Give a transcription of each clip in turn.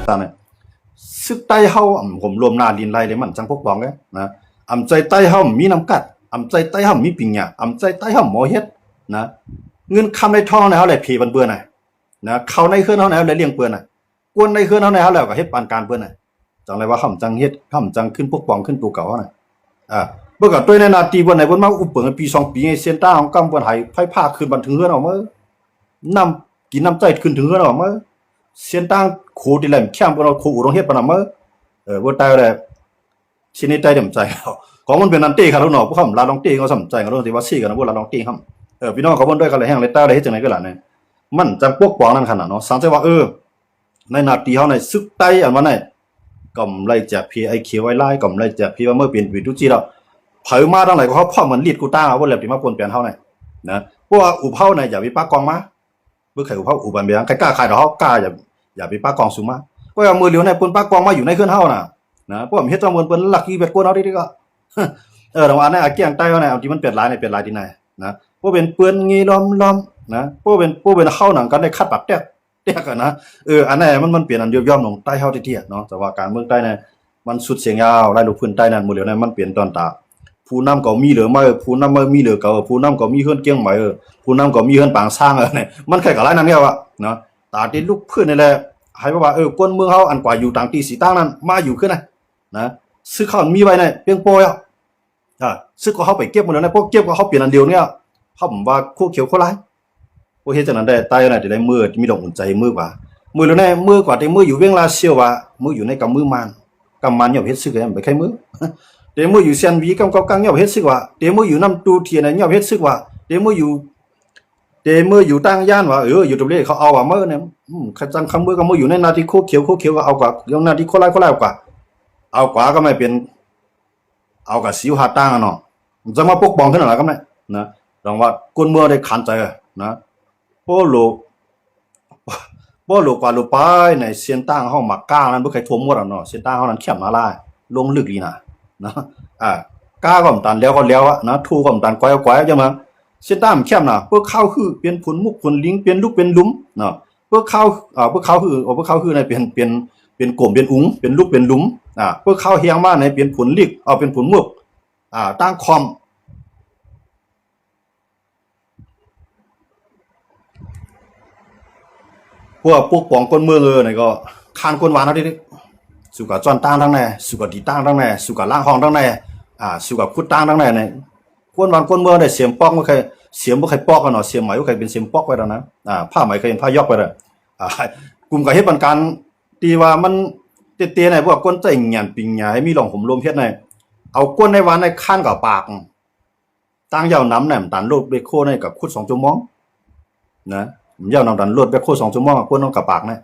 ตาเนี่ยซึกใต้เฮาผมรวมนาลินไล่เลยมันจังพวกบองไงนะใจใต้เฮามีน้ำกัดใจใต้เฮามีปิงหยาใจใต้เฮาหมอเฮ็ดนะเงินคำในท้องในเฮาแหละผีบันเบื่อน่ะนะเขาในเครื่องเฮาในเฮาเลยเลี้ยงเปื่อนน่ะกวนในเครื่องเฮาในเฮาแล้วก็เฮ็ดปานการเปื่อนน่ะจังไรว่าห่ำจังเฮ็ดห่ำจังขึ้นพวกบองขึ้นตัวเก่าน่ะเมื่อก่อนตัวในนาทีบนไหนบนมาอุปเปิงปี2 ปีเซียนต้าของกำบนไหไพ่ผ้าคืนบันถึงเฮือนออกมาน้ำกินน้ำใจขึ้นถึงเฮือนออกมาเสียนตั้งโคดิแลมแค่บนเราโคอุรงเฮ็ดปนามว่าตายเลยชิ้นนี้ใจเต็มใจของมันเป็นนันเต้ครับลูกน้องพวกเขาลาลองเต้เขาสนใจกันเรื่องที่ว่าซี่กันนะพวกลาลองเต้ครับพี่น้องเขาบนด้วยกันเลยแห้งเลยตายเลยเฮ็ดจังไหนก็หล่ะเนี่ยมันจังพวกปองนั่นขนาดเนาะสังเกตว่าในนาทีเขาในซึกไตอันว่าในกำไรจากพีไอเขียวไว้ไล่กำไรจากพีว่าเมื่อเปลี่ยนวิทุจีเราเผยมาตั้งไหนก็เขาพ่อเหมือนลีดกูต้าว่าแบบที่มาปนเปลี่ยนเท่าไหร่นะพวกอุบเท่าในอย่าไปป้ากองมาเมื่อใครอุบเท่าอุบันเบียงใครกล้าขายเขากล้าอย่าไปป้ากองสูงมาพวกเอามือเหลียวในปนป้ากองมาอยู่ในเครื่องเท่าน่ะนะพวกผมเฮ็ดจอมเปิ้นลักกี้แบบกวนเอาดิก็รางวัลในอาเกียงใต้ว่าในเอาที่มันเปลี่ยนลายในเปลี่ยนลายที่ไหนนะพวกเป็นเปิ้นงี้ล้อมนะพวกเป็นเข้าหนังกันได้คัดปากแตกกันนะอันไหนมันเปลี่ยนอันย่อมลงใต้เฮาที่เนาะแต่ว่าการเมืองใต้เนี่ยมันสุดเสียงยาวไล่ลูกพื้นใต้นั่นมือเหลียวในมันเปลี่ยนตอนตาผู้นำก็มีเหลือมาผู้นำมามีเหลือเก่าผู้นำก็มีเฮือนเกี้ยงใหม่ผู้นำก็มีเฮือนปางสร้างเนี่ยมันแค่กับไรนั่นเนี่ยว่ะเนาะตาที่ลูกพื้นนี่แหละให้ว่าคนเมืองเฮาอันกว่าอยู่ต่างที่สีตั้งนั้นมาอยู่ขึ้นนะซื้อข้าวมีไว้ในเพียงโปยซื้อก็เขาไปเก็บหมดแล้วนะพวกเก็บก็เขาเปลี่ยนอันเดียวเนี่ยเขาผมว่าคู่เขียวคู่ไรพวกเฮ็ดจังนั้นได้ใต้น่ะได้มือมีดอกอุ่นใจมือกว่ามือแล้วแน่มือกว่าแต่มืออยู่เวียงลาเซียวว่ามืออยู่ในกำมือมันเนี่ยเฮ็ดซึกไปใครมือเดี๋ยวมืออยู่เซียนวีกำกังเนี่ยเฮ็ดซึกว่าเดี๋ยวมืออยู่น้ำตูเทียนเนี่ยเฮ็ดซึกว่าเดี๋ยวมืออยู่ตั้งย่านว่าอยู่ตรงนี้เขาเอาว่ามือเนี่ยคันจังคำมือก็มืออยู่ในนาทีคู่เขียวก็เอากว่าอย่างนาทีคู่ไรกว่าเอากว่าก็ไม่เป็นเอากับสิวหาตั้งเนาะจะมาปกป้องขึ้นหน่อยก็ไม่นะรางว่าคนเมืองได้ขันใจนะโปโลกว่าโลไปในเซียนตั้งเฮามักก้านั้นบ่เคยท่วมหมดอ่ะเนาะเซียนตั้งเฮานั้นเข้มมาลายลงลึกลีน่ะนะก้าก็ตันแล้วก็แล้วอ่ะนะทูก็ตันก้อยจังมาเซียนตั้งเข้มน่ะเปิ้เข้าคือเป็นผลมุกผลลิงเป็นลูกเป็นหลุมเนาะเปิ้เข้าคือในเป็นกลมเป็นอุ๋งเป็นลูกเป็นหลุมเปิ้เข้าเฮียงมาในเป็นผลลิกเป็นผลมุกตั้งคอมพวกปองคนเมืองนี่ก็คานคนหวานเฮาดิสุกะจ้อนตั้งทั้งแน่สุกะดีตั้งทั้งแน่สุกะล่างห้องทั้งแน่สุกะคุดตั้งทั้งแน่เนี่ยคนหวานคนเมืองได้เสียมปอกบ่เคยเสียมบ่เคยปอกกันเนาะเสียมไหมบ่เคยเป็นเสียมปอกไว้แล้วนะผ้าไหมเคยเป็นผ้ายอกไว้แล้วกลุ่มก็เฮ็ดปันการตีว่ามันเตี้ยๆไหนพวกคนใจหยันปิงหยาให้มีหลองผมรวมเฮ็ดไหนเอาก้นในหวานในคันกับปากตั้งยาวน้ำแหนมตันโลดเบโคในกับคุด2 ชั่วโมงนะยาวน้ำตันโลดเบโค2 ชั่วโมงก้นน้องกับปากนะ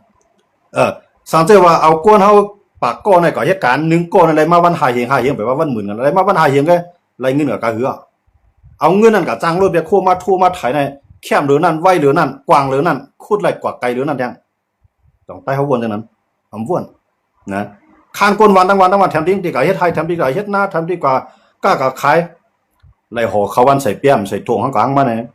สังเกตว่าเอาก้นเฮาปากก้อนในก็เหตุการณ์1ก้อนอะไรมาวันหาเฮงไปว่าวันหมื่นกันอะไรมาวันหาเฮงก็ไรเงินกับกะหือเอาเงินนั่นกับจ้างรถเบโคมาทั่วมาไถในแคมเหลือนั่นไว้เหลือนั่นกว้างเหลือนั่นคุดไหลกว่าไกลเหลือนั่นยังต้องใต้เฮาวนจังนั้นวนนะคานก้นวันทั้งวันแถมทิ้งที่ก็เฮ็ดไทยแถมที่ก็เฮ็ดนาแถมที่ก็กล้าก็ขายไหลห่อเขาวันใส่เปี้ยมใส่โถงข้างกลางมาเนี่ย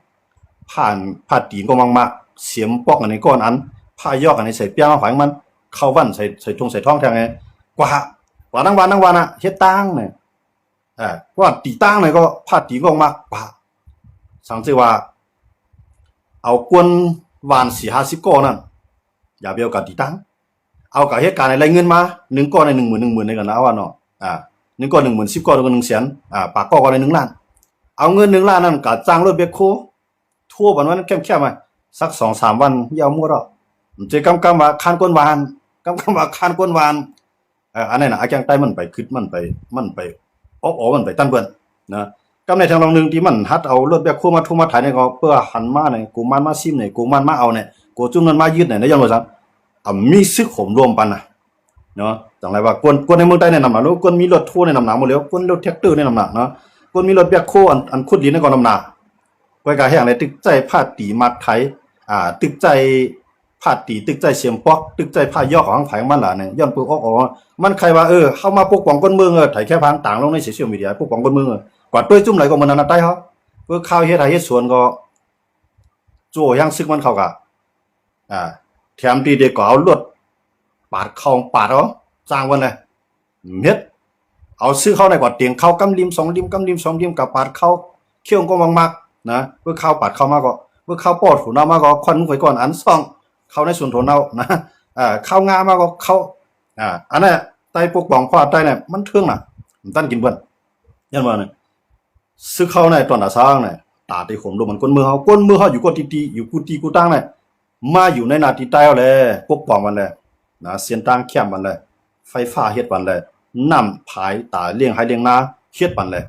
ผ่านตีนก็มากๆเสียมปอกอันนี้ก้อนอันผ้ายอกอันนี้ใส่เปี้ยมฝังมันเข้าวันใส่ทงใส่ท้องแทงไงกว่าทั้งวันเฮ็ดตั้งเนี่ยว่าตีตั้งเนี่ยก็ผ่าตีก็มากกว่าสังเกตว่าเอากวนวาน4-50ก้อนนั่นอย่าไปเอากับตีตั้งเอากับเหตุการณ์อะไรเงินมา1ก้อนใน10,000ในกันนะว่าเนาะ1ก้อน10,000 10ก้อนก็100,000ปากก้อนก็ได้1 ล้านเอาเงิน1 ล้านนั่นก็จ้างรถเบคโคทั่วบันวันแคมๆมาสัก 2-3 วันยาวมั่วดอกมันจะกำว่าคานก้นวานว่าคานก้นวานอันนั้นน่ะอาจังใต้มันไปคิดมันไปมันไปตั้นเปิ้นนะกำในทางลองนึงที่มันฮัดเอารถเบคโคมาทุ่มมาถ่ายเนี่ยก็เพื่อหันมาเนี่ยกูมันมาซิมเนี่ยกูมันมาเอาเนี่ยกูจุ่มมันมายึดเนี่ยได้ยังบ่ซังมีซึกขมรวมปันน่ะเนาะจังไรว่ากวนในเมืองใต้ในนำหนักเนาะกวนมีรถทัวร์ในนำหนักหมดแล้วกวนรถแท็กเตอร์ในนำหนักเนาะกวนมีรถแบคโคอันขุดดินในกองนำหนักไว้กะแห้งเลยตึกใจผ้าตีมัดไถตึกใจผ้าตีตึกใจเสียมปอกตึกใจผ้ายอกของไผมันล่ะเนี่ยย้อนปึกมันใครว่าเข้ามาปกป้องคนเมืองไถแค่พังต่างลงในโซเชียลมีเดียปกป้องคนเมืองกว่าต้วยจุ่มไหลก็มันนั่นใต้เฮาเพื่อข้าวเฮ็ดไเฮ็ดสวนก็โจยังซึกมันเข้ากะแถมที่เด็กก็เอารถ ปาดเข้าปาดเอาสร้างวันเลยเฮ็ดเอาซื้อเข้าในกว่าเตียงเข้ากำริมสองริมกำริมสองริมกับปาดเข้าเขี้ยวก็มากๆนะเพื่อเข้าปาดเข้ามาก็เพื่อเข้าปอดหัวหน้ามาก็ควันไว้ก่อนอันซ่องเข้าในส่วนหัวเน่านะเข้างามาก็เข้าอันนั้นไตปกป้องควาดไตเนี่ยมันเทื่องน่ะมันตั้นกินเบิ่นยันว่าเนี่ยซื้อเข้าในตอนน่ะสร้างเนี่ยตาที่ผมดูมันก้นมือเฮาอยู่ก็ตีอยู่กูตีกูตั้งเนี่ยมาอยู่ในนาทีใต้เอาเลยปกป้องมันเลยนะเสียนตั้งเข้มมันเลยไฟฟ้าเฮ็ดมันเลยน้ำผายตาเลี้ยงให้เลี้ยงนาเฮ็ดมันเลย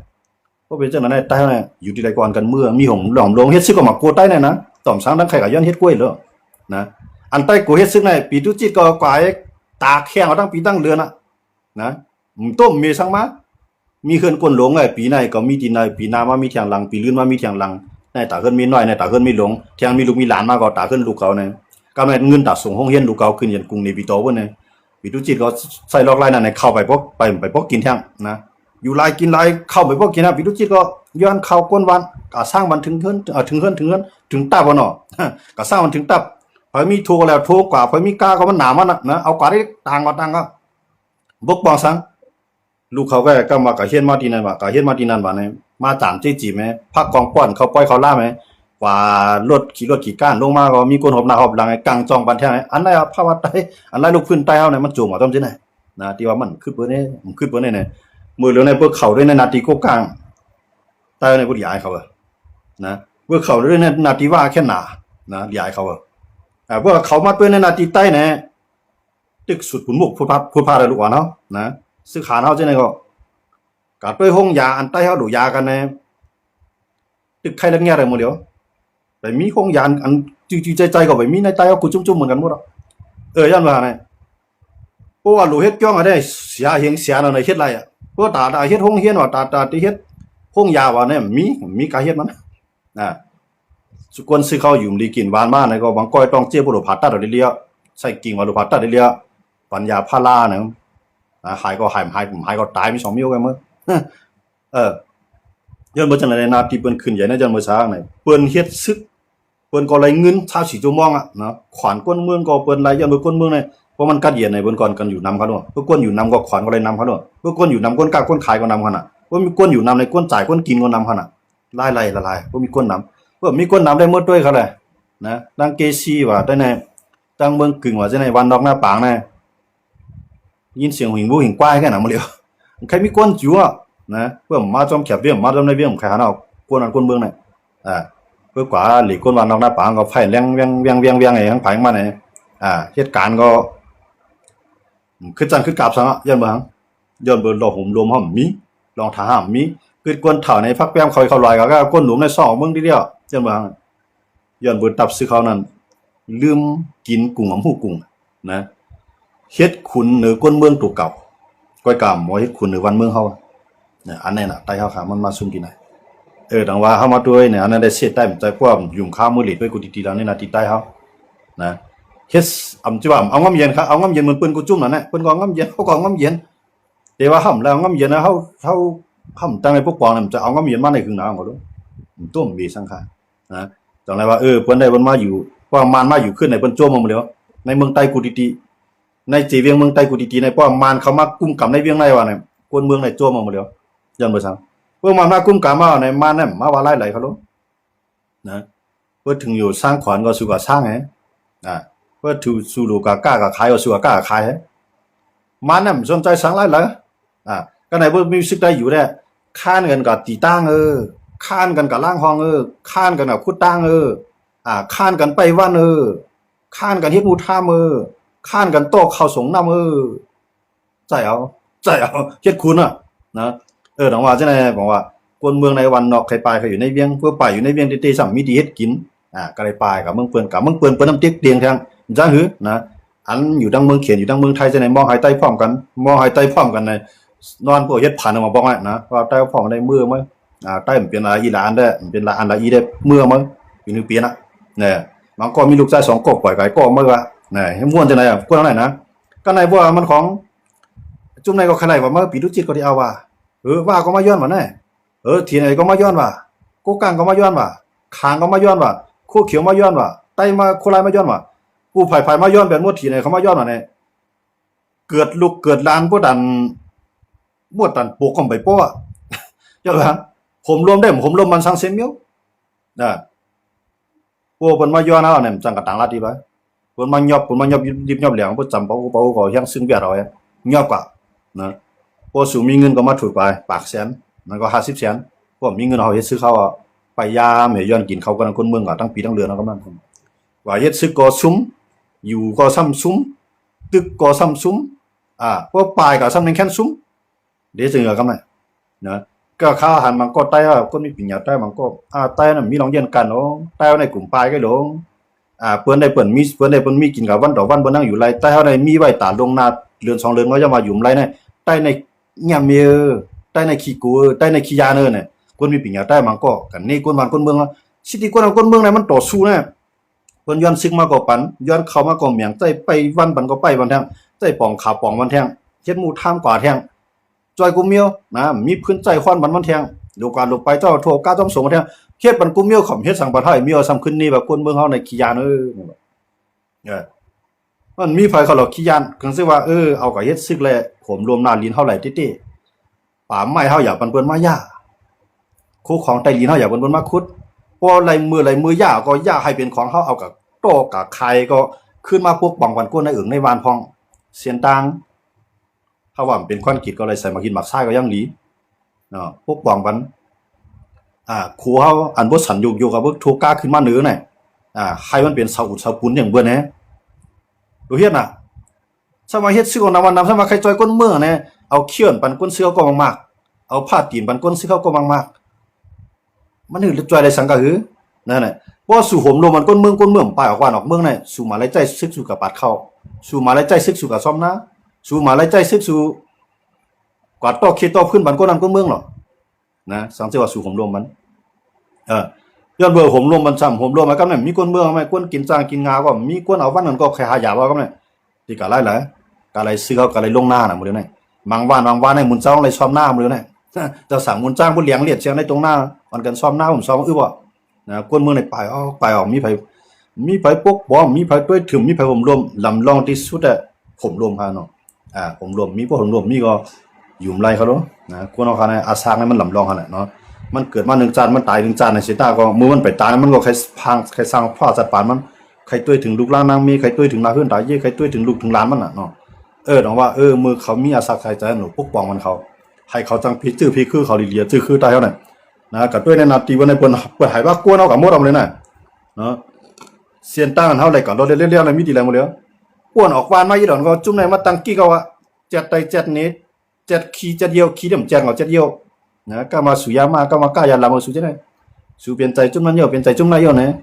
เพราะเป็นจังนั้นใต้เนี่ยอยู่ที่ใดก่อนกันเมื่อมีหงหลอมลงเฮ็ดซึกก็มาโกใต้เนี่ยนะต่อมช้างทั้งไข่ก็ย้อนเฮ็ดกล้วยเลยนะอันใต้กูเฮ็ดซึกในปีตุจิตก็กว่าตาแข้งเอาตั้งปีตั้งเรือนนะต้มมีสังมามีเฮือนก้นหลงไงปีไหนก็มีที่ไหนปีหน้ามามีเถียงหลังปีลื่นมามีเถียงหลังในตาเฮือนมีน้อยในตาเฮือนมีหลงเถียงมีลูกมีหลานมาก็ตาเฮือนลูกเขาเนี่ยก็แม่เงินตาส่งห้องเฮียนลูกเขาขึ้นยันกรุงในปีโตบ่เนี่ยปีตุจิตก็ใส่ลอกไล่นั่นเข้าไปพวกกินเถียงนะอยู่ไล่กินไล่เข้าไปพวกกินนะปีตุจิตก็ย้อนเข้าก้นวันก็สร้างมันถึงเฮือนถึงตาบ่เนาะก็สร้างมันถึงตับพอมีโทแล้วโทกว่าพอมีกาก็มันหนามันนะเอากว่าได้ต่างก็บกป้องซังลูกเขาก็มาก็เฮียนมาที่นั่นว่าก็เฮียนมาที่นั่นว่าเนี่ยมาจามจี้แม่พักกองป้อนเขาปล่อยเขาล่าแม่ว่ารถขี่ก้านลงมาก็มีคนหอบหน้าหอบหลังกลางจองบันแท้อันไหนภาวะใต้อันไหนลูกพื้นใต้เฮาเนี่ยมันจุ่มเอาต้มจังได๋นะที่ว่ามันขึ้นเปิ้นเนี่ยมือเหลือในพวกเขาด้วยในนาทีโกกลางใต้ในบ่ยายเขานะพวกเขาด้วยในนาทีว่าแค่หนานะยายเขาพวกเขามาเปิ้นในนาทีใต้เนี่ยตึกสุดขุนมุกพูดพาได้ลูกว่าเนาะนะซื้อขาเฮาจังได๋ก็กะด้วยห้องยาอันใต้เฮาดูยากันแน่ตึกใครละแง่ได้หมดเดียวแต่มีห้องยาอันจื้อใจก็ไปมีในใต้เฮากูจุ่มๆเหมือนกันหมดยันว่าไงเพราะว่าลูกเฮ็ดจ้องได้เสียเฮงเสียนั่นเฮ็ดไรเพราะตาเฮ็ดห้องเฮียนว่าตาที่เฮ็ดห้องยาว่าเนี่ยมีกะเฮ็ดมันสุกวนซื้อเขาอยู่ดีกินหวานมาเนี่ยก็บางก้อยต้องเจ็บบ่ผ่าตัดได้เลียใส่กิ่งว่าผ่าตัดได้เลียปัญญาพาราเนี่ยหายก็ตายมี2 มิ้วกันมื้อย้อนบ่จังได๋นาที่เปิ้นขึ้นใหญ่นะจังมื้อช้างนี่เปิ้นเฮ็ดซึกเปิ้นก็ไหลเงิน24ชั่วโมงเนาะขวานก้นเมืองก็เปิ้นไหลย้อนบ่ก้นเมืองนี่เพราะมันกัดเย็นในเปิ้นก่อนกันอยู่นำเขาเนาะเพิ่นก้นอยู่นำก็ขวานก็ไหลนำเขาเนาะเพิ่นก้นอยู่นำก้นกาก้นขายก็นำเขาน่ะเพิ่นมีก้นอยู่นำในก้นจ่ายก้นกินก็นำเขาน่ะลายละลายเพิ่นมีก้นนำเพิ่นมีก้นนำได้หมดด้วยเขาแหละนะดังเกซีว่าได้ในตั้งเมืองกึ่งว่าจังได๋วันดอกหน้าปางนะยินเสียงหิงบูหิงกว้ายแค่นั้นบ่เหลียวใครมีก้นจิ๋วนะเพื่อมาจอมแคบเรื่องมาจอมในเรื่องใครหาเอาก้นอันก้นเมืองน่ะเพื่อกว่าหลีก้นวันนอกหน้าปางก็ไฟแรงเวียงไอ้ทั้งไผมาไหนเหตุการณ์ก็คือจังคือกราบซังย้อนบ่ฮังย้อนเบิ่นรอห่มรวมห้อมมีรองทหารมีคือก้นเฒ่าในพักแป้มเขาลอยก็ก้นหลุมใน2เมืองทีเดียวย้อนบ่ฮังย้อนเบิ่นตับซื้อเขานั้นลืมกินกุ้งหำหูกุ้งนะเฮ็ดขุนเหนือก้นเมืองตัวเก่าก้อยกามบ่เฮ็ดขุนเหนือวันเมืองเฮาเนี่ยอันนี้น่ะใต้เฮาขามันมาซุ่มกินน่ะดังว่าเฮามาด้วยเนี่ยอันนั้นได้เสียใต้ใจความยุ่งข้าวมื้อหลีด้วยกูติๆแล้วนี่น่ะติใต้เฮานะเฮ็ดจิว่าเอาง้ำเย็นครับเอาง้ำเย็นเหมือนเปิ้นกูจุ่มนั่นแหละเปิ้นก็ง้ำเย็นเฮาก็ง้ำเย็นแต่ว่าห่ำแล้วง้ำเย็นนะเฮาห่ำตั้งในพวกปองน่ะจะเอาง้ำเย็นมาในครึ่งหน้าก็รู้ต้มมีสังขารนะจังได๋ว่าเปิ้นได้เปิ้นมาอยู่ว่ามันมาอยู่ขึ้นในเปิ้นโจมมาหมดแล้วในเมืองใต้กูติๆในจีเวียงเมืองใต้กูติๆในป้อมานเขามากุมกำในเวียงในว่าเนี่ยคนเมืองในโจมมาหมดแล้วยันบ่ซังเพิ่นมากุมกำมาในมานั่นมาว่าหลายๆเขารู้นะเพิ่นถึงอยู่สร้างขวัญก็สู่ก็สร้างไงเพิ่นถูสู่ลูกกล้าก็ขายก็สู่ก็กล้าขายมานั่นสนใจสังหลายก็ไหนเพิ่นมีสิทธิ์ได้อยู่แท้ค้านกันก็ตีตั้งค้านกันก็ล้างห้องค้านกันก็ขุดตั้งค้านกันไปวันค้านกันเฮ็ดหมู่ท่ามค้านกันโตเข้าสงน้ำใจเอาเฮ็ดคุณนะดังว่าจังได๋บอกว่าคนเมืองในวันนอกใครไปเขาอยู่ในเวียงเพื่อไปอยู่ในเวียงติๆซ้ํมีดีเฮ็ดกินก็ได้ไปกับเมืองเปิ้นน้ำติ๊กเตียงทางจังหือนะอันอยู่ดังเมืองเขียนอยู่ดังเมืองไทยจังได๋มองหายใต้พร้อมกันในนอนพวกเฮ็ดผ่านออกมาบอกนะว่าใต้พร้อมได้มื้อมั้ยใต้มันเป็นอีหลานได้มันเป็นอันละอีได้มื้อมั้ยปีนึงเปียนเนี่ยบางก็มีลูกชาย2กกปล่อยไก่ก็มื้อว่าให้ม่วนจังได๋กูเท่าไหร่นะก็ไหนบ่ว่ามันของจุ่มในก็ใครว่ามาปีตุจิตก็ได้เอาว่าว่าก็มาย้อนว่าแน่ทีไหนก็มาย้อนว่ากูกังก็มาย้อนว่าคางก็มาย้อนว่าคู่เขียวมาย้อนว่าไตมาโคลายมาย้อนว่ากูไผมาย้อนแบบหมดทีไหนเขามาย้อนว่าแน่ กิดลูกเกิดหลานบ่ดันบ่ตันปกก็ไปป้อเจ้าว่าผมรวมได้ผมรวมมันสังเสียมอยู่นะพวกเพิ่นมาย้อนเอาเนี่ยจังกะตังลาดีไปเพิ่นมาหยอบดิบหยอบแหลงบ่จำเปาก็เฮียงซึ่งเวียดเอาหยอบกว่านะพอสู่มีเงินก็มาถูกไปปากแสนมันก็50แสนพวกมีเงินเอาเฮ็ดซื้อข้าวไปยามให้ย้อนกินข้าวกันคนเมืองก็ทั้งปีทั้งเดือนก็มันว่าเฮ็ดซื้อก็ซุ้มอยู่ก็ซ้ำซุ้มตึกก็ซ้ำซุ้มพวกปลายก็ซ้ำนึงแค่นซุ้มเดี๋ยวจึงก็กันนะก็ข้าวหันมันก็ใต้คนมีปัญญาใต้มันก็ใต้น่ะมีน้องเรียนกันเนาะใต้ในกลุ่มปลายก็หลงเปิ้นได้เปิ้นมีกินกับวันต่อวันบ่นั่งอยู่ไรใต้เฮาได้มีไว้ตาลงหน้าเรือน2เรือนก็จะมาอยู่ไรเนี่ยใต้ในยามเมอใต้ในขี้กูใต้ในขี้ยาเนอเนี่ยคนมีปัญญาใต้มันก็กันนี่คนบ้านคนเมืองสิที่คนเมืองเนี่ยมันต่อสู้นะเพิ่นย้อนซึกมาก็ปันย้อนเข้ามาก็เมียงใต้ไปวันปันก็ไปวันแทงใต้ป่องขาป่องวันแทงเฮ็ดหมู่ท่ามกว่าแทงจอยกูเมียวนะมีพื้นใจควันมันแทงดูการลงไปเจ้าโทกาต้องส่งมาแทงเฮ็ดปันกูเมียวขอมเฮ็ดสังปะไทยเมียวซ้ำขึ้นนี่แบบคนเมืองเฮาในขี้ยานมันมีไผเขาหรอกขี้ยานก็สิว่าเอาก็เฮ็ดซึกแลผมรวมหน้าลิ้นเฮาไหลติๆป่าไม้เฮาอย่าปันเปิ้นมาย่าคู่ของใต้ลิ้นเฮาอย่าเปิ้นมาขุดพอไหลมือย่าก็ย่าให้เป็นของเฮาเอากับโตกับไข่ก็ขึ้นมาพวกป้องกันก้นในอึ่งในวานพองเสียนตังถ้าว่ามันเป็นควันกิจก็เลยใส่มากินหมักซ้ายก็ยังหลีเนาะพวกป้องกันครูเฮาอันบ่สันอยู่กับพวกถูกกล้าขึ้นมาเหนือน่ะให้มันเป็นเสาอุดเสาปูนอย่างเบิ่นแหน่ดูเฮ็ดน่ะสมาเฮ็ดซื้อของนำวันนำสมาใครจอยก้นเมืองแน่เอาเขี้ยนปันก้นเสื้อก็มากๆเอาผ้าตีนปันก้นเสื้อก็มากๆมันจอยได้สังกะหือนั่นแหละบ่สู่ห่มลมมันก้นเมืองไปออกว่านออกเมืองน่ะสู่มาไล่ใจซึกสู่กับปาดเข้าสู่มาไล่ใจซึกสู่กับซ่อมนะสู่มาไล่ใจซึกสู่กวาดตอกเขตตอกขึ้นบันก้นนั้นก้นเมืองหรอนะสังเกตว่าสู่ห่มลมมันย้อนเบอร์ห่มลมมันซ้ำห่มลมมากับนั่นมีก้นเมืองมั้ยก้นกินจ้างกินงาก็มีก้นเอาวันนั้นก็แค่หายาว่ากับนั่นที่กะไล่หลายกะไล่ซื้อเขากะไล่ลงหน้าน่ะมื้อนี้บางวันให้หมุนเจ้าไล่ซ่อมหน้ามื้อนี้จะสั่งหมุนจ้างผู้เลี้ยงเลียดเสียงในตรงหน้ามันกันซ่อมหน้าผมซ่อมบ่นะก้นเมืองในไปออกมีไผปกป้องมีไผด้วยถึมมีไผห่มรวมลำลองที่สุดผมรวมพาเนาะผมรวมมีพวกผมรวมมีก็อยู่ไรเขาเนาะนะคนเอาคันอาสร้างให้มันลำลองคั่นน่ะเนาะมันเกิดมา1จานมันตาย1จานในสิตาก็มือมันไปตายมันก็ใครพังใครสร้างพ่อสัตว์ป่ามันใครตุ้ยถึงลูกหลานนางมีใครตุ้ยถึงนาเฮือนตายเย่ใครตุ้ยถึงลูกถึงหลานมันน่ะเนาะน้องว่ามือเขามีอาสาใครใจหนูปกป้องมันเขาให้เขาจังพิจื้อพี่คือเขาลีเลียจื้อคือตายเฮานั่นนะก็ด้วยในนาทีวันในเปิ้นให้ว่ากวนเอากับหมดเอาเลยน่ะเนาะเสียนตั้งเฮาไหลก็รถเรียๆอะไรมีดีแล้วหมดแล้วกวนออกวานมาอีดอนก็จุ่มในมาตั้งกี้ก็ว่า7ไต7นี้7ขี้7เดียวขี้เดี่ยมแจงเอา7เดียวนะก็มาสุยามาก็มากายาลามาสุจังได๋สุเปลี่ยนใจจุ่มนั้นเดียวเปลี่ยนใจจุ่มนั้นเดียวนะ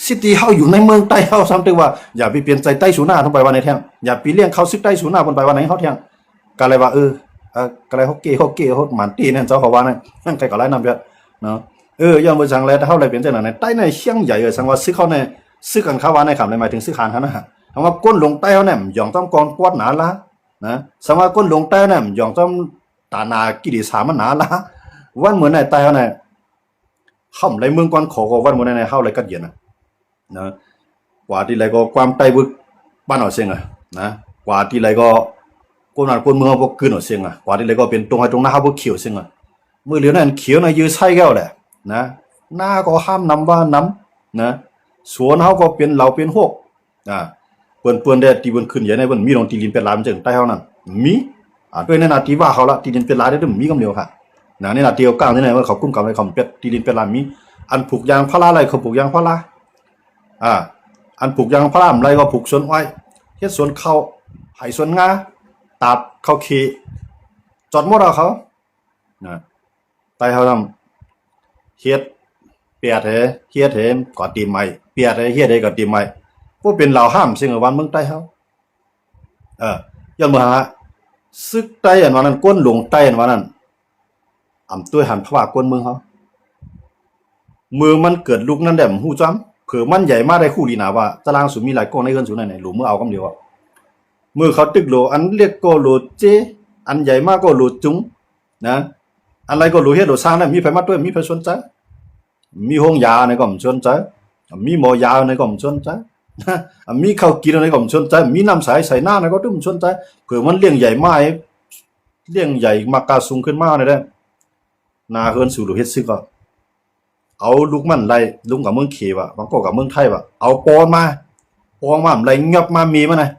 สิที่เฮาอยู่ในเมืองใต้เฮาซ้ำตึกว่าอย่าไปเปลี่ยนใจใต้สูหน้าทั้งไปว่าในแท้งอย่าไปเลี้ยงเขาซึกใต้สูหน้าเพิ่นไปว่าไหนเฮาแท้งก็เลยว่าก็เลยฮอกเก้ฮอกหมันตีนั่นเจ้าเขาว่านั่นใครก็ไล่นำเยอะเนาะย้อนบ่จังแล้วถ้าเฮาเลยเปลี่ยนใจนั่นใต้ในเชียงใหญ่สังว่าซึกเขาในซึกกันเขาว่าในคำเลยหมายถึงซึกหานเขานะคำว่าก้นลงใต้เฮาเนี่ยหย่องต้องกองกวดหนาละนะสังว่าก้นลงใต้เนี่ยหย่องต้องตานากิริสามันหนาละวันเหมือนในใต้เฮาเนี่ยห่ำไรเมืองก่อนขอก็วันเหมือนในเฮาเลยกัดเย็นนะกว่าที่ไรก็ความใต้บึกบ้านเอาเสียงนะกว่าที่ไรก็คนนั้นคนเมืองบ่คืนเอาเสียงกว่าที่ไรก็เป็นตรงให้ตรงหน้าเฮาบ่เขียวเสียงมื้อเหลียวนั้นเขียวน่ะยื้อใช้แก้วแหละนะหน้าก็ห้ามนำว่าน้ำนะสวนเฮาก็เป็นเหล่าเป็นฮกเปิ้นได้ที่เปิ้นขึ้นใหญ่ในเปิ้นมีน้องตีลินเป็นลายมันจังใต้เฮานั่นมีด้วยในนาทีว่าเขาละตีลินเป็นลายได้มีกำเดียวค่ะนะในนาทีเอาก้าวนี่ว่าเขากุ้มกับให้เขาเป็ดตีลินเป็นลายมีอันผูกยางพาราอะไรเขาผูกยางพาราอันผูกยางพาราอะไรก็ผูกสวนอ้อยเฮ็ดสวนข้าวให้สวนงาตัดข้าวขี้จอดหมดเอาเขานะใต้เฮาทำเฮ็ดเปียดเฮ็ดก็ตีใหม่เปียดเฮ็ดก็ตีใหม่พวกเป็นเหล่าห้ามซึ่งวันเมืองใต้เฮาย้อนมาซึกใต้อันว่านั้นก้นหลงใต้อันว่านั้นตัวหันพระว่าก้นเมืองเฮามือมันเกิดลูกนั้นแดมฮู้จ้ำเผื่อมันใหญ่มาได้คู่ลีนาว่าตารางสุมีหลายก้อนในเฮือนสุไหนหลูมือเอากำเดียวมือเขาตึกโลอันเรียกก็โลเจอันใหญ่มากก็โลจุงนะอะไรก็โลเฮ็ดโลสร้างได้มีไผมาด้วยมีไผสนใจมีห้องยาในก็บ่สนใจมีหมอยาในก็บ่สนใจ มีข้าวกินอะไรก็ผมสนใจมีน้ำใสใส่หน้าอะไรก็ผมสนใจเผื่อมันเลี้ยงใหญ่มากเลี้ยงใหญ่มากกาสูงขึ้นมาเลยได้นาเฮือนสู่ลูกเฮ็ดซึกก็เอาลูกมันไล่ลุงกับเมืองเขวะบางก็กับเมืองไทยวะเอาปอนมาไล่งับมามีมาหน่อย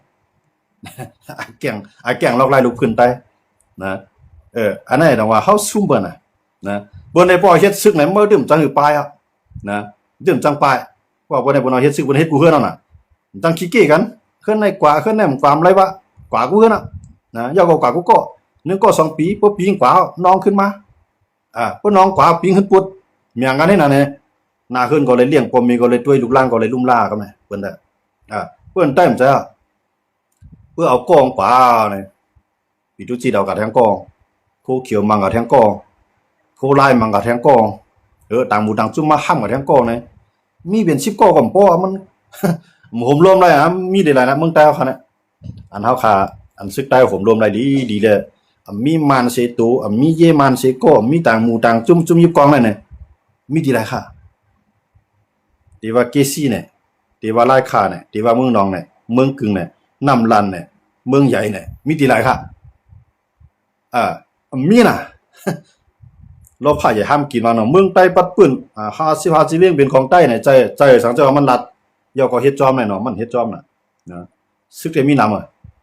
ไอ้แก่งลอกไล่ลูกขึ้นไปนะอันนั้นต้องว่าเฮาซุ่มเบิ่นน่ะนะบ่ได้ปล่อยเฮ็ดซึกไหนเมื่อดื่มจังหือปลายอ่ะนะดื่มจังปลายว่าบ่ได้บ่เอาเฮ็ดซึกบ่เฮ็ดกูเฮือนนั่นน่ะจังขี้เก้กันขึ้นในกว่าขึ้นในความไรวะกว่ากูเฮือนน่ะนะยาวกว่ากูก็1ก็2ปีบ่ปีกว่าน้องขึ้นมาบ่น้องกว่าปีขึ้นปุดเมียงกันนี่น่ะเนี่ยหน้าขึ้นก็เลยเลี้ยงปมมีก็เลยด้วยลูกหลานก็เลยลุ่มล่ากันแม่เพิ่นได้เพิ่นได้มจ้ะเพื่อเอากองกว่าเนี่ยปีตุจีดาวกับแทงกองโคเขียวมังกับแทงกองโคลายมังกับแทงกองต่างหมู่ต่างจุ่มมาห้ามกับแทงกองเนี่ยมีเป็น10กองกับป้อมันผมรวมได้มีได้หลายนะเมืองใต้เฮาค่ะเนี่ยอันเฮาค่ะอันซึกใต้ผมรวมได้ดีเลยมีมานเซตูมีเยมานเซโกมีต่างหมู่ต่างจุ่มยิบกองนั่นเนี่ยมีดีหลายค่ะที่ว่าเกซี่เนี่ยที่ว่าลายค่าเนี่ยที่ว่าเมืองนองเนี่ยเมืองกึ่งเนี่ยน้ำลันเนี่ยเมืองใหญ่เนี่ยมีดีหลายค่ะมีน่ะเราพาอย่าห้ามกินมาเนาะเมืองใต้ปัดปื้น50-50เรื่องเป็นของใต้เนี่ยใจสังเจ้ามันรัดยอก็เฮ็ดจอมเนาะมันเฮ็ดจอมน่ะนะซึกได้มีน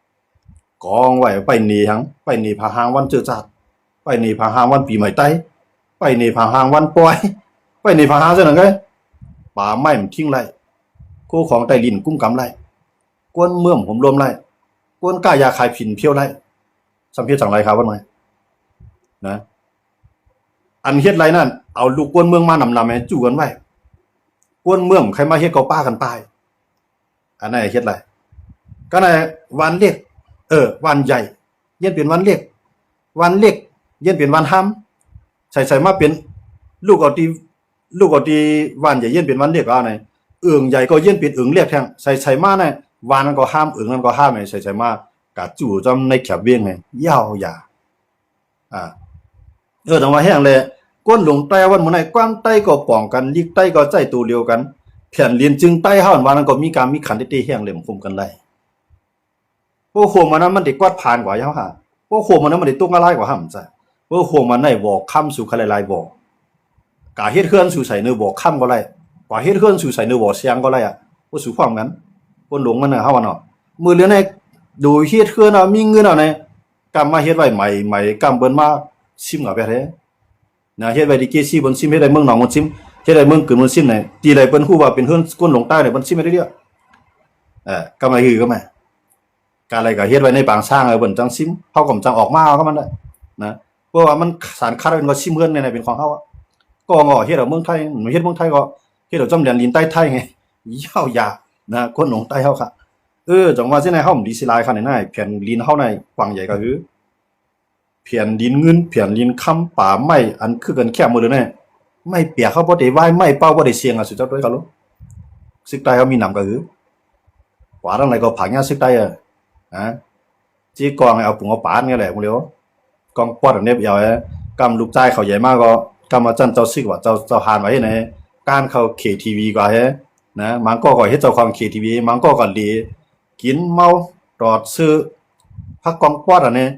ำกองไว้ไปหนีหังไปหนีพาหางวันเจอจัดไปหนีพาหางวันปีใหม่ใต้ไปหนีพาหางวันปอยไปหนีพาหางซะนั่นไงป่าไม้มันทิ้งไร่โคของใต้ดินกุ้มกำไร่กวนเมื่อมผมรวมไร่กวนก้ายาขายผินเพี้ยวไร่สัมเพชจังไรครับว่าไงนะอันเฮ็ดไรนั่นเอาลูกกวนเมืองมานำให้จู่กันไว้กวนเมืองใครมาเฮ็ดก็ป้ากันไปอันนั้นเฮ็ดไรก็ในวันเล็กวันใหญ่เย็นเป็นวันเล็กวันเล็กเย็นเป็นวันห้ำใส่มาเป็นลูกเอาที่วันใหญ่เย็นเป็นวันเล็กเอาไหนใหญ่ก็เย็นเป็นเล็กแทงใส่มาเนี่ยวันนั้นก็ห้ามนั้นก็ห้ามไงใส่มากะจู่จำในแคบเวียงไงยาวอย่าแต่ว่าแห้งเลยก้นหลงใต้วันมื้อไหนกว้างใต้ก็ป้องกันลิกใต้ก็ใจตัวเดียวกันแผ่นเรียนจึงใต้เฮาวันนั้นก็มีการมีขันได้แห้งเลยคุมกันได้โอ้โหมันนั้นมันได้กวาดผ่านกว่าเฮาค่ะโอ้โหมันนั้นมันได้ตกละลายกว่าห่ำจ้ะโอ้โหมันได้บอกค้ำสู่คลายๆบอกกะเฮ็ดเคลื่อนสู่ใส่เนื้อบอกค้ำก็ได้กว่าเฮ็ดเคลื่อนสู่ใส่เนื้อบอกเสียงก็ได้บ่สู่ความกันก้นหลงมันน่ะเฮาว่าเนาะมื้อเหลือในดูเฮ็ดเคลื่อนมีเงินเอาในกำมาเฮ็ดไว้ใหม่กำเบิ่นมาซิมกับแบบนี้นะเฮ็ดไว้ที่เกซี่บนซิมเฮ็ดได้เมืองหนองบนซิมเฮ็ดได้เมืองกึ่งบนซิมไหนตีได้เปิ้นฮู้ว่าเป็นเฮือนก้นหลงใต้ได้บนซิมได้เด้อกำไรคือก็แม่การอะไรก็เฮ็ดไว้ในปางสร้างเบิ่นจังซิมเฮาก็จังออกมาก็มันได้นะเพราะว่ามันสารคัดเป็นก็ซิมเฮือนในเป็นของเฮาก็งอเฮ็ดเอาเมืองไทยเฮ็ดเมืองไทยก็เฮ็ดเอาจำเรียนลินใต้ไทยไงยาวยานะคนหลงใต้เฮาค่ะจังว่าสิในเฮาดีสิลายคั่นในแผ่นลินเฮาในกว้างใหญ่ก็คือเพียนดินเงินเพียนดินค้ำป่าไม้อันคือกันแค่หมดเลยแน่ไม่เปียกเขาบ่ได้ไหว้ไม่เป้าบ่ได้เสียงสุดเจ้าด้วยเขาลูกซึกใต้เขามีนำก็คือกว่าทั้งไหนก็ผักเงี้ยซึกใต้จีกองเอาปุ๋งเอาปานเงี้ยแหละมึงเร็วกองปอดแบบนี้เอากำลูกใจเขาใหญ่มากก็กำมาจันเจ้าซึกว่าเจ้าหานไว้ไหนการเข้า KTV กว่านะมันก็เฮ็ดเจ้าของ KTV มันก็ดีกินเมาตอดซื้อพักกองปอดอันนี้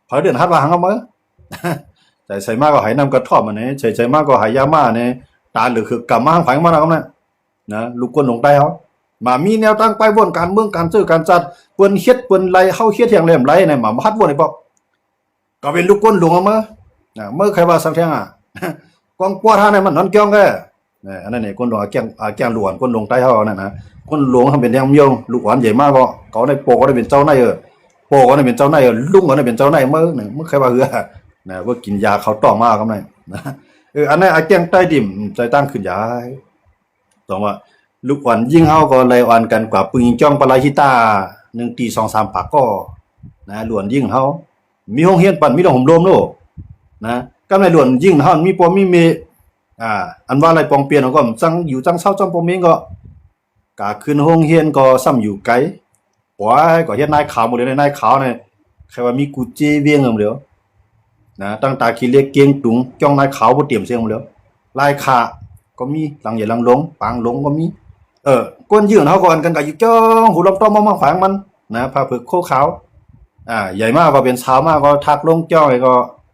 พอเดือนฮัดว่าหังเอามื้อใส่มากก็ให้น้ำกระท่อมอันนี้ใส่มากก็ให้ยาม่านี่ตาหรือคือกำมาหังไผมาแล้วนะลูกคนลงใต้เฮามามีแนวตั้งไปบ่นการเมืองการซื้อการจัดเปิ้นเฮ็ดเปิ้นไล่เฮาเฮ็ดอย่างแหลมไล่นี่มาฮัดบ่ได้ปอกก็เป็นลูกคนหลวงเอามื้อมื้อใครว่าสังเทียงกองปอดหานี่มันนอนเกี่ยงแกอันนั้นนี่คนหลวงแกงหลวนคนลงใต้เฮานั่นนะคนหลวงทำเป็นแดงยงลูกหวานใหญ่มากก็เขาได้โปก็ได้เป็นเจ้านายโปก็ได้เป็นเจ้านายลุงก็ได้เป็นเจ้านายมื้อใครว่านะว่ากินยาเขาต้องมาก็ได้นะอันนั้นแกงใต้ดิมใจตั้งขึ้นยายต้องว่าลูกอ่อนยิ่งเฮาก็เลยอ่อนกันกว่าปึงจ้องปลาฮิตา1ตี2-3ปากก็นะหลวนยิ่งเฮามีห้องเฮียนปั่นมีดอกหอมลมโลนะกำในหลวนยิ่งเฮามีปอมีเมอันว่าอะไรปองเปลี่ยนก็จังอยู่จังเศร้าจังปอมเองก็กะขึ้นห้องเฮียนก็ซ้ำอยู่ไกลปอยก็เฮ็ดนายขาวหมดเลยนายขาวนี่ใครว่ามีกูเจเวียงเด้อนะตั้งตาขี้เล็กเกียงตุงจ้องนายขาวบ่เตรียมเสียงเด้อลายขาก็มีหลังใหญ่หลังหลงปางหลงก็มี ก้นยืนเฮาก่อนกันก็อยู่จ้องหูลมต้อมมองๆฝังมันนะพาผึกโคขาวใหญ่มากก็เป็นสาวมากก็ทักลงจ้อยก็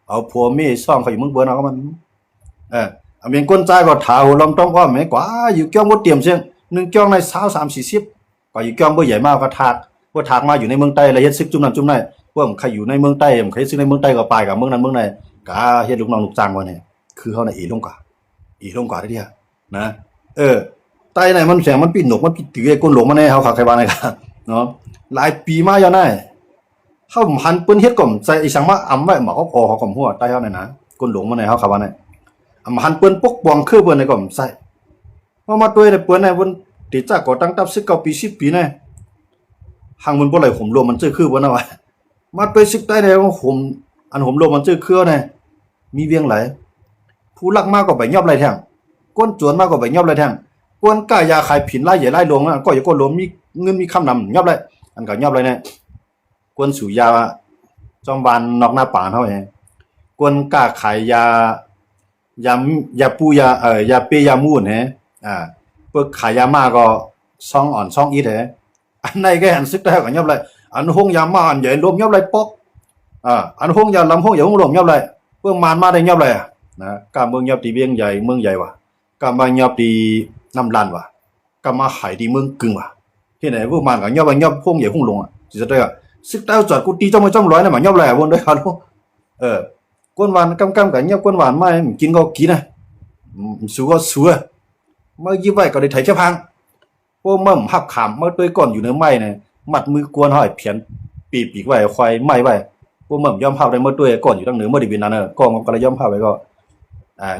เอาผัวเมียซ่องเขาอยู่เมืองเบิ่นเอาก็มันอันเป็นก้นใจก็ถาหูลมต้อมอ้อมแม่กว่าอยู่จ้องบ่เตรียมเสียง1จ้องใน20 30 40ก็อยู่จ้องบ่ใหญ่มากก็ทักบ่ทักมาอยู่ในเมืองใต้แล้วเฮ็ดซึกจุ่มนั้นจุ่มนั้นพวกใครอยู่ในเมืองใต้ใครซึกในเมืองใต้ก็ไปกับเมืองนั้นเมืองไหนก็เฮ็ดลูกน้องลูกจ้างว่าเนี่ยคือเฮาน่ะอีลงกว่าได้เด้อนะใต้ไหนมันแสงมันปิดหนกมันปิดตือไอ้ก้นหลงมาแน่เฮาคักใครว่าไหนครับเนาะหลายปีมาแล้วนะเฮาหันเปิ้นเฮ็ดก่อมใจอีสังมาอำไว้หมอก็พอเฮาก่อมหัวใต้เฮานั่นนะก้นหลงมาแน่เฮาคักว่าไหนอำหันเปิ้นปกป้องคือเปิ้นในก่อมใส่พอมาตัวได้เปิ้นในเปิ้นติจักก่อตั้งตับ19ปี10ปีแน่หังมันบ่ไหลห่มรวมมันเจอคือบ่นะวะมาตัวสิบใต้ได้ห่มอันห่มรวมมันเจอคือแน่มีเวียงไหลผู้ลักมากก็ไปยอบไหลแท้งก้นจวนมากก็ไปยอบไหลแท้งกวนกายาขายผินไล่ใหญ่ไล่ลงนะก็อย่าก้นลมมีเงินมีคำนำยอบเลยอันก็ยอบเลยเนี่ยกวนสูยาจอมบานนอกหน้าป่าเท่าไหร่กวนกาขายยาปูยาเปยามูนเปิกขายยามาก็ซ่องอ่อนซ่องอีแท้อันไหนก็หันซึกได้ก็ยอบเลยอันห้องยามาอันใหญ่รวมยอบเลยปอกอันห้องยาลำห้องใหญ่ห้องรวมยอบเลยเพื่อมานมาได้ยอบเลยนะกาเมืองยอบตีเวียงใหญ่เมืองใหญ่ว่ะกามายอบตีน้ำลานว่ะก็มาหายดีเมืองกึ่งว่ะที่ไหนพวกมันก็ยอบพวกใหญ่พุ่งลงจะได้ซึกเต้าจอดกูตีจ้องมาจ้องร้อยนะมันยอบแหล่วนด้วยครับก้นหวานกำกับยอบก้นหวานไม่กินก็กินนะสู้ก็สู้เมื่อยี่ไว้ก็ได้ไถเจ้าพังพวกมั่มหักขามเมื่อตัวก่อนอยู่ในไม้เนี่ยมัดมือกวนห้อยเพียนปีกไว้ควายไม้ไว้พวกมั่มย่อมเผาได้เมื่อตัวก่อนอยู่ตั้งเหนือเมื่อดิบินนั่นก็มันก็เลยย่อมเผาไว้ก็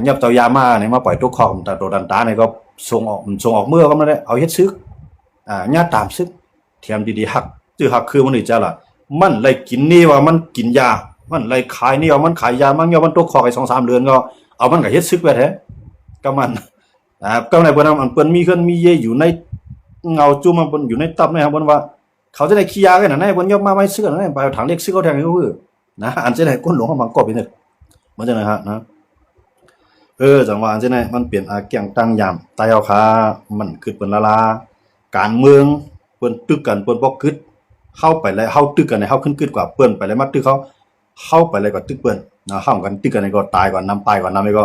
ยับเจ้ายามาเนี่ยมาปล่อยทุกคอมแต่โดดันตาเนี่ยก็ส่งออกเมื่อก็ไม่ได้เอาเฮ็ดซึกญาตามซึกเทียมดีๆหักจื้อหักคือมันนี่จ้าล่ะมันเลยกินนี่ว่ามันกินยามันเลยขายนี่ว่ามันขายยามันมันตกคอไอ้2-3เดือนก็เอามันก็เฮ็ดซึกไว้แท้ก็มันก็ในเพิ่นมันเปิ้นมีเครื่องมีเยอยู่ในเงาจุ่มมันอยู่ในตับนะครับเพิ่นว่าเขาจะได้ขี้ยากันน่ะให้เพิ่นยกมาไว้ซึกนั่นไปเอาถังเล็กซึกเขาแทงก็คือนะอันจะได้ก้นหลวงเขาบางกอบอีเนี่ยมันจะนะฮะนะจังหวะจังได๋มันเปลี่ยนอาแก่งตั้งยามตายเอาคามันคิดเปิ้นละลาการเมืองเปิ้นตึกกันเปิ้นบ่คิดเข้าไปแล้วเฮาตึกกันให้เฮาขึ้นคิดกว่าเปิ้นไปแล้วมาตึกเขาไปเลยก็ตึกเปิ้นนะเฮากันตึกกันก็ตายก่อนนำตายก่อนนำไปก็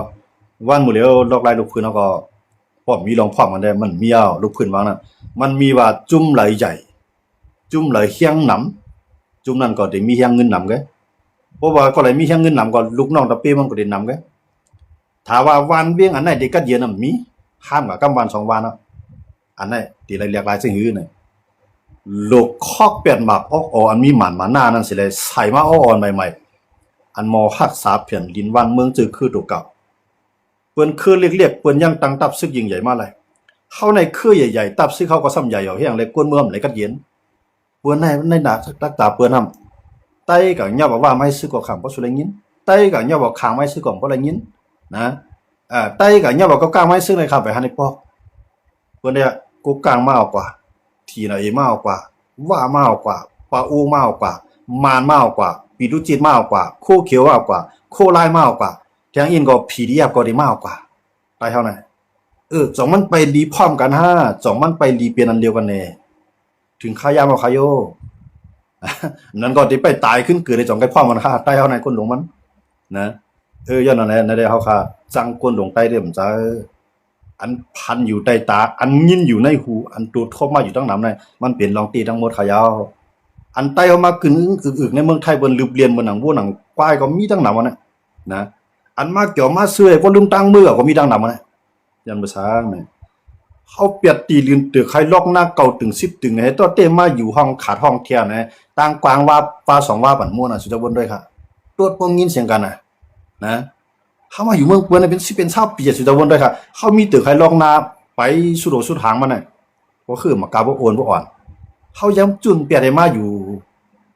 วันมื้อแล้วลอกลายลูกพื้นเฮาก็พร้อมมีรองพร้อมกันได้มันมีเอาลูกพื้นว่านั้นมันมีว่าจุ่มไหลใหญ่จุ่มไหลเฮียงหนำจุ่มนั้นก็ได้มีเฮียงเงินนำแกเพราะว่าก็เลยมีเฮียงเงินนำก็ลูกน้องตะเป้มันก็ได้นำแกถ้าว่าวันเวียงอันไหนเด็กก็เย็นน่ะมีห้ามกับกำวัน2วันเนาะอันไหนที่หลายๆสิ่งอื่นน่ะโลกคอกเปลี่ยนหมากออกอันมีหมันมาหน้านั่นสิเลยใส่มาอ่อนใหม่ๆอันมอรักษาเปลี่ยนดินวันเมืองจือคือตัวเก่าเปิ้นคือเรียกเปิ้นยังตั้งตับซึกยิ่งใหญ่มาเลยเข้าในคือใหญ่ๆตับซึกเขาก็ซ้ำใหญ่เอาแฮงเลยกวนเมืองไหลกัดเย็นเปิ้นในหนักรักษาเปิ้นนำไต้ก็ย่อบอกว่าไม่ซึกก็ขังบ่สุได้ยินไต้ก็ย่อบอกขังไม่ซึกก็บ่ได้ยินนะไต้ก็ย่อบอกก็กลางไม่ซึกเลยครับไปหาในปอกเปิ้นเนี่ยกูกลางมากกว่าทีน่ะเอมากกว่าว่ามากกว่าปาอูมากกว่ามานมากกว่าปีดุจิตมากกว่าโคเขียวมากกว่าโคลายมากกว่าแทงอินก็ผีดีก็ได้มากกว่าตายเท่านั้นสองมันไปดีพร้อมกันสองมันไปดีเปลี่ยนอันเดียวกันแน่ถึงขายามาขายโยนั่นก็ได้ไปตายขึ้นเกิดในสองไก่พร้อมกันตายเท่านั้นคนหลงมันนะย้อนนั่นแหละนั่นได้เฮาค่ะจังคนหลงใต้เด้อมันจะอันพันอยู่ใต้ตาอันยินอยู่ในหูอันตูดเข้ามาอยู่ตั้งหนำในมันเปลี่ยนลองตีทั้งหมดขายาวอันใต้เอามากึ่งอึกในเมืองไทยบนลืบเรียนบนหนังวัวหนังควายก็มีตั้งหนำนะอันมาเกี่ยวมาเสื้อก็ลืมตั้งมือก็มีตั้งหนำยันภาษาเนี่ยเขาเปียดตีลืนตึกใครลอกหน้าเก่าตึง10ตึงให้ตัวเต้มาอยู่ห้องขาดห้องเทียนนะต่างกวางว่าฟ้า2ว่าปั่นม่วนสุดบนด้วยค่ะตัวพวกยินเสียงกันนะเขามาอยู่เมืองเปิ้นเป็น10เป็น20ปีสุดวนด้วยค่ะเขามีตึกให้ลอกนาไปสุโดสุดหางมันน่ะก็คือมากาบ่โอนบ่อ่อนเขาย้ำจุนเปียได้มาอยู่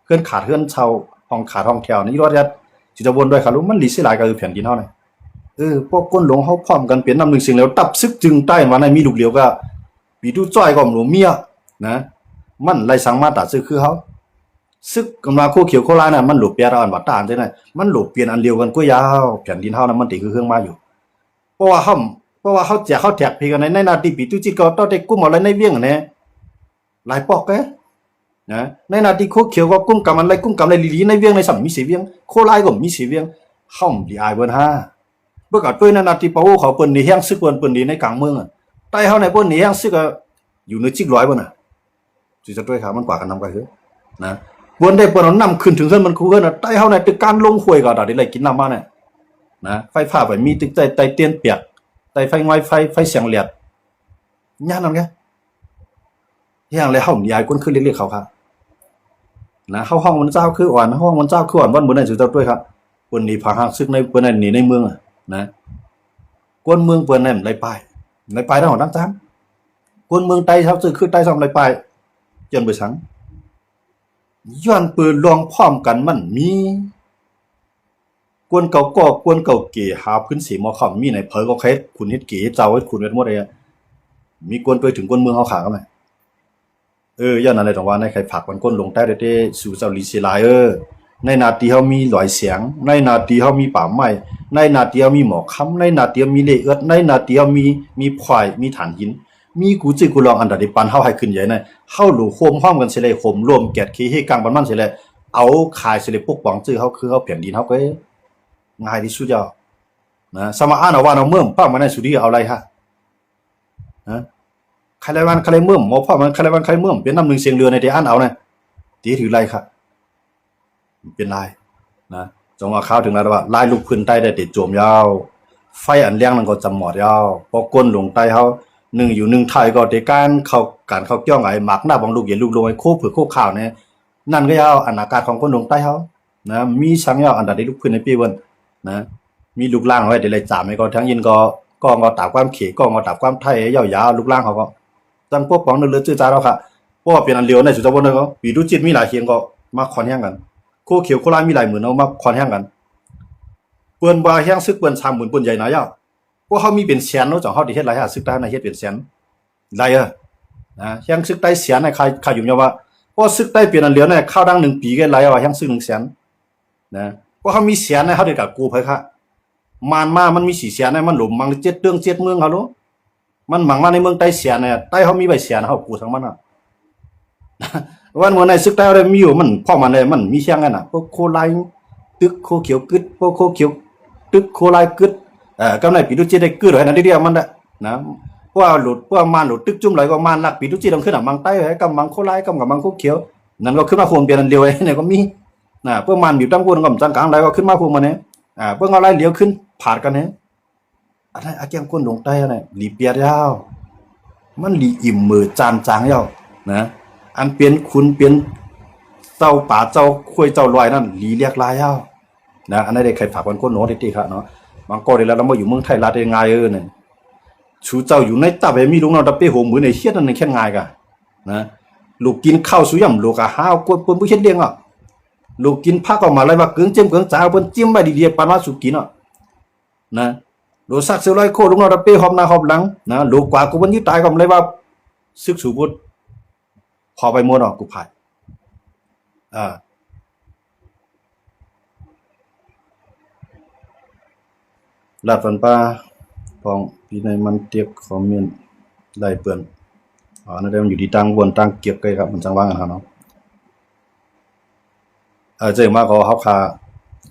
เฮือนขาดเฮือนเช่าห้องขาดห้องแถวนี่รอดยัดสุดวนด้วยค่ะรู้มันลีสิหลายก็คือแผ่นดินเฮาน่ะพวกคนหลวงเฮาพร้อมกันเปลี่ยนนำ1สิ่งแล้วตับซึกจึงใต้ว่าในมีลูกเหลียวก็ปีดูจ้อยก็หลวงเมียนะมันไล่สังมาตาซึกคือเฮาซึกกำลังโคเขียวโคลาน่ะมันหลุดเปียอันบ่ตานจังได๋มันหลุดเปลี่ยนอันเดียวกันก็ยาวแผ่นดินเฮานั้นมันติคือเครื่องมาอยู่เพราะว่า ราะว่าเขาแจกเขาแจกพี่กันในนาทีปีตุจิก็ต้องได้กุ้มอะไรในเวียงเนี่ยหลายปอกแกนะในนาทีโคเขียวก็กุ้มกำอะไรกุ้มกำอะไรลีในเวียงในสัมมีเสียเวียงโคไลก็มีเสียเวียงห้องดีอายเบิ้นห้าเมื่อก่อนด้วยในนาทีปะโอ้เขาเปิ้นในแห้งซึกเปิ้นในกลางเมืองอ่ะใต้เขาในเปิ้นในแห้งซึกก็อยู่ในจิกร้อยเปิ้นอ่ะจีจะด้วยขามันกว่ากันนำกันเถอะนะเปิ้นได้เปิ้นนำขึ้นถึงเส้นมันคู่กันอ่ะใต้เขาในตึกการลงห้วยก็ได้เลยกินน้ำมาเนี่ยนะไฟฟ้าไปมีตึกใต้เตียนเปียกใต้ไฟไงไฟเสียงเลียดย่านนั่นไงย่างเลยห้องยายก้นขึ้นเรียกเขาครับนะเข้าห้องมันเจ้าคืออ่อนห้องมันเจ้าคืออ่อนวันบนนั้นจุดเจ้าด้วยครับบนนี้ผาหักซึกในบนนั้นหนีในเมืองนะก้นเมืองบนนั้นไรไปได้หัวน้ำตาลก้นเมืองไต้เท้าซึกคือไต้ซ้ำไรไปจนไปสังย้อนปืนลองพร้อมกันมันมีกวนเก่าก็กวนเก่าเก๋หาพื้นสีมอคำมีไหนเผยก็แค่คุณเฮ็ดเก๋เจ้าไว้คุณเฮ็ดหมดเลยมีกวนไปถึงกวนเมืองเขาขากันไหมย้อนอะไรตรงว่าในใครผักมันก้นลงใต้ได้สู่เจ้าลีศิลาในนาทีเขามีหลอยเสียงในนาทีเขามีป่าไม้ในนาทีเขามีหมอกค้ำในนาทีเขามีเละเอิดในนาทีเขามีควายมีฐานหินมีกูจื้อกูลองอันดับปันเขาให้ขึ้นใหญ่ในเขาหลู่โคมห้อมกันเสร็จเลยโคมรวมแกดขี้ให้กลางบ้านมันเสร็จเลยเอาขายเสร็จเลยพวกหวังจื้อเขาคือเขาเปลี่ยนดินเขาก็ง่ายที่สุดยอดนะสมาอ่านเอาว่าเอาเมื่อป้ามันในสุดีเอาอะไรฮะนะใครไรวันใครเมื่อหมอพ่อมันใครวันใครเมื่อเป็นน้ำหนึ่งเสียงเรือในที่อ่านเอาเนี่ยตีถือไรครับเป็นลายนะจงว่าข้าวถึงแล้วว่าลายลูกพื้นใต้ได้ติดโจมยาวไฟอันเลี้ยงนั่นก็จำหมอดยาวพอก้นลงใต้เขาหนึ่งอยู่หนึ่งไทยก็เด็กการเขาเกี่ยวไงหมักหน้าบางลูกเย็นลูกลงไอ้โคบผือโคบข่าวเนี่ยนั่นก็ยาวอากาศของก้นลงใต้เขานะมีสังยาวอันดับได้ลูกพื้นในปีวันนะมีลูกล่างไว้เดี๋ยวเลยจ่าไม่ก็ทั้งยินก็งอตาความเขก็งอตาความไทยยาวๆลูกล่างเขาก็ตั้งพวกของเนื้อจื้อจ้าแล้วค่ะเพราะว่าเป็นอันเลียวในสุดท้ายวันนั้นก็ปีดูจิตมีหลายเคียงก็มาคอนแห้งกันโคเขียวโคลามีหลายหมื่นเอามาคอนแห้งกันเปิ้นว่าแห้งซึกเปิ้น3 0,000เปิ้นใหญ่หน่อยพวกเขามีเป็นแสนเนาะจังเฮาได้เฮ็ดหลายซึกได้ในเฮ็ดเป็นแสนหลายนะแห้งซึกได้แสนในใครอยู่เนี่ยว่าพอซึกได้เป็นอันเลียวในข้าวดัง1 ปีก็หลายว่าแห้งซึก1 แสนนะพวกเขามีแสนในเฮาได้กับกูไผค่ะมันมี4 แสนในมันหลุมมัง7 เรื่อง7 เมืองเขาโลมันหมังมาในเมืองใต้แสนเนี่ยใต้เขามีใบแสนเฮากูทั้งมันอ่ะวันในซึกใต้ได้มีอยู่มันพ่อมันเลยมันมีเชียงกันน่ะพวกโคไลตึกโคเขียวกึดพวกโคเขียวตึกโคไลกึดกำไรปีดุจิได้กึดให้นั่นเดียวมันนะว่าหลุดว่ามันหลุดตึกจุ่มไหลก็มันลักปีดุจิต้องขึ้นอ่ะมังใต้ให้กำมังโคไลกำกับมังโคเขียวนั่นก็ขึ้นมาโคมเปลี่ยนอันเดียวเนี่ยก็มีพวกมันอยู่ตั้งคนก็จังกลางไหลก็ขึ้นมาโคมมาเนี่ยพวกเอาไหลเลี้ยวขึ้นผ่านกันเนี่ยอะไรอาเกียงก้นลงใต้เนี่ยหลีเปียยาวมันหลีอิ่มมือจานจางยาวนะอันเปลี่ยนคุณเปลี่ยนเจ้าป่าเจ้าคุยเจ้าลอยนั่นหลีเรียกลายยาวนะอันนั้นได้ใครฝากกันก้นโน้ตที่ครับเนาะบางก็ได้แล้วเรามาอยู่เมืองไทยลาได้ง่ายเนี่ยชูเจ้าอยู่ในตับมีลุงเราดับเป้โหมือในเฮ็ดนั่นแค่ง่ายกะนะลูกกินข้าวสุยำลูกหาวกวนผู้เฮ็ดเลี้ยงอ่ะลูกกินผักออกมาอะไรว่าเกลือเกลือจ้าเพิ่นจิ้มไว้ดีๆปานว่าสุกินอ่ะนะลูกซักเสือลอยโคลุงเราดับเป้หอบหน้าหอบหลังนะลูกกว่ากูมันยึดตายก็เลยว่าซึกสูบุตรพอไปหมดอ่ะกูผ่านลาดฟันป้าพองปีในมันเตียกคอมเมนต์ได้เปื่อนนั่นได้มันอยู่ที่ตั้งบนตั้งเก็บไกลครับมันจังว่างกันครับเนาะเจอมาก็เฮาคา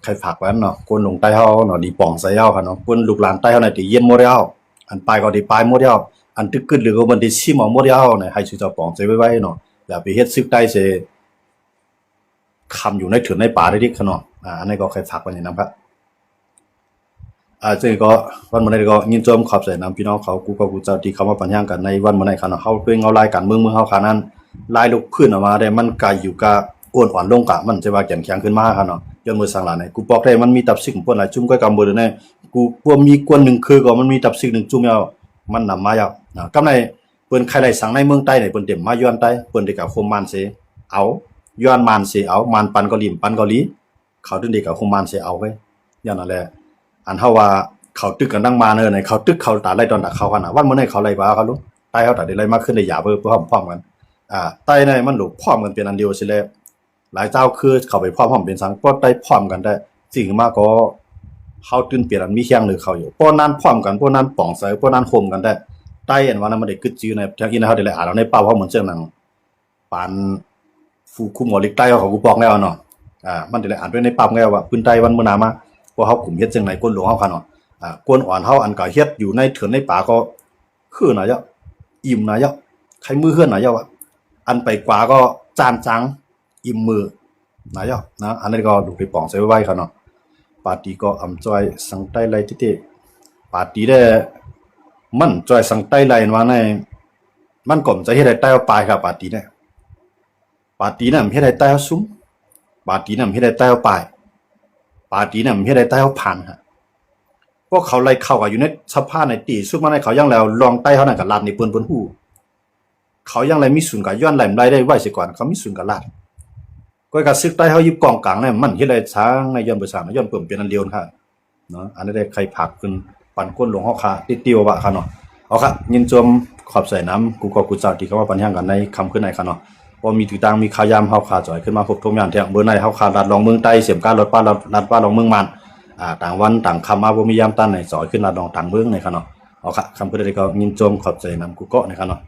ใครฝากไว้เนาะคนลงใต้เฮาเนาะดีป่องใส่เฮาค่ะเนาะคนลูกหลานใต้เฮาน่ะที่เย็นหมดแล้วอันปลายก็ได้ปลายหมดแล้วอันตึกกึดหรือก็มันได้ชิมเอาหมดแล้วเนี่ยให้ชื่อเจ้าป่องใส่ไว้เนาะอย่าไปเฮ็ดซึกใต้เสคำอยู่ในเถื่อนในป่าได้ดิค่ะเนาะอันนี้ก็ใครฝากไว้นี่นะครับซึ่งก็วันมื้อนี้ก็ยินจมขอบใจนำพี่น้องเขากูก็กูเจ้าที่เขามาปัญญากันในวันมื้อนี้ค่ะเนาะเฮาเพิ่งเอารายการเมืองเฮาค่ะนั้นลายลูกพื้นออกมาได้มันกายอยู่กะอ้วนอ่อนลงกะมันจะว่าแข็งแข็งขึ้นมาค่ะเนาะย้อนมือสังหลานกูบอกได้มันมีตับซิกของเพิ่นหลายจุ่มก็กำบ่ได้แน่กูพวกมีกวน1คือก็มันมีตับซิก1จุ่มยาวมันนำมายาวกำในเปิ้นใครได้สั่งในเมืองใต้นี่เปิ้นเต็มมาย้อนใต้เปิ้นได้กับคมมันเสเอาย้อนมันเสเอามันปันเกาหลีปันเกาหลีเขาถึงได้กับคมมันเสเอาไว้ย้อนนั่นแหละอันเฮาว่าเขาตึกกันดังมาเนอเขาตึกเขาตาไล่ตอนตาเขากันน่ะวันมื้อนี้เขาไล่บ่าเขาลูกใต้เขาตาได้ไล่มาขึ้นได้หยาเบิ่พร้อมกันใต้ในมันลูกพร้อมกันเป็นอันเดียวสิแล้วหลายเจ้าคือเข้าไปพร้อมเป็นสังก็ได้พร้อมกันได้สิ่งมากก็ เฮาตื่นเปลี่ยนอันมีเคียงหรือเขาอยู่ป้อนั้นพร้อมกันป้อนั้นป่องใส่ป้อนั้นโคมกันได้ใต้อันว่านั้นมันได้กึดจื้อในทางอินเฮาได้อ่านแล้วในเป้าเฮาเหมือนเจ้าหนังปานฟูคุมอลิกใต้เขากูบอกแล้วเนาะมันได้อ่านด้วยในปั๊มแล้วว่าปืนใต้วันมื้อหน้ามาว่าเฮากลุ่มเฮ็ดจังไหนก้นหลวงเฮาคั่นเนาะกวนอ่อนเฮาอันก็เฮ็ดอยู่ในเถือนในป่าก็คือน่ะยะอิ่มน่ะยะใครมือเฮือนน่ะยะว่าอันไปกว่าก็จานจังอิ่มมือน่ะยะนะอันนี้ก็ดูไปป่องใส่ไว้คั่นเนาะปาร์ตี้ก็อำจอยสังใต้ไลติปาร์ตี้ได้มันจอยสังใต้ไลว่าในมันก็จะเฮ็ดให้ใต้เอาปลายครับปาร์ตี้เนี่ยปาร์ตี้น่ะเฮ็ดให้ใต้เอาซุ้มปาร์ตี้น่ะเฮ็ดให้ใต้เอาปลายปาร์ตี้น่ะเฮ็ดให้ใต้เอาผ่านฮะพวกเขาไล่เข้าก็อยู่ในสภาพในตีสุดมาในเขายังแล้วลองใต้เขานั่นก็ลาดในเปิ้นฮู้เขายังไรมีศูนย์ก็ย้อนไหลมได้ไว้สิก่อนเขามีศูนย์ก็ลาดก็ก็ซึกใต้เขายิบกองกลางเนี่ยมันเฮ็ดให้ช้างในย้อนไปสร้างย้อนเปิ่มเป็นอันเดียวค่ะเนาะอันนี้ได้ใครผักขึ้นปั่นก้นหลวงเฮาค่ะติเตียวว่าค่ะเนาะเอาค่ะยินจมขอบใส่น้ำกูก็กูเจ้าที่เขาว่าปัญหากันในคำขึ้นในค่ะเนาะพอมีถือตังมีขายามเฮาขาจ่อยขึ้นมาพบทมยานแทงเบอร์ในเฮาขาลัดลองเมืองใต้เสียมการรถป้าลัดป้าลองเมืองมันต่างวันต่างคำมาบ่มียามตันในจ่อยขึ้นลัดลองต่างเมืองในค่ะเนาะเอาค่ะคำขึ้นได้ก็ยินจมขอบใจน้ำกูก็ในค่ะเนาะ